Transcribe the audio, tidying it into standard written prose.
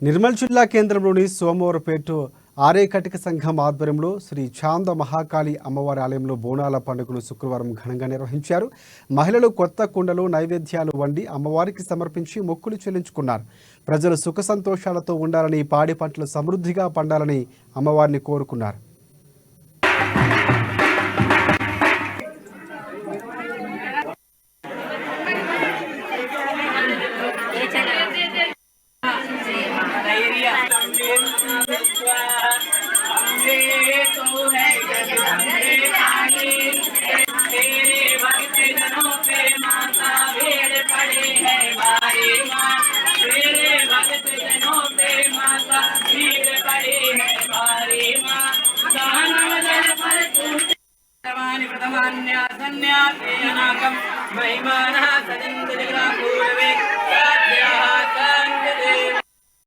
నిర్మల్ జిల్లా కేంద్రంలోని సోమవారపేట ఆర్యకటిక సంఘం ఆధ్వర్యంలో శ్రీ చాంద మహాకాళి అమ్మవారి ఆలయంలో బోనాల పండుగను శుక్రవారం ఘనంగా నిర్వహించారు. మహిళలు కొత్త కుండలో నైవేద్యాలు వండి అమ్మవారికి సమర్పించి మొక్కులు చెల్లించుకున్నారు. ప్రజలు సుఖ సంతోషాలతో ఉండాలని, పాడి పంటలు సమృద్ధిగా పండాలని అమ్మవారిని కోరుకున్నారు. महिमानः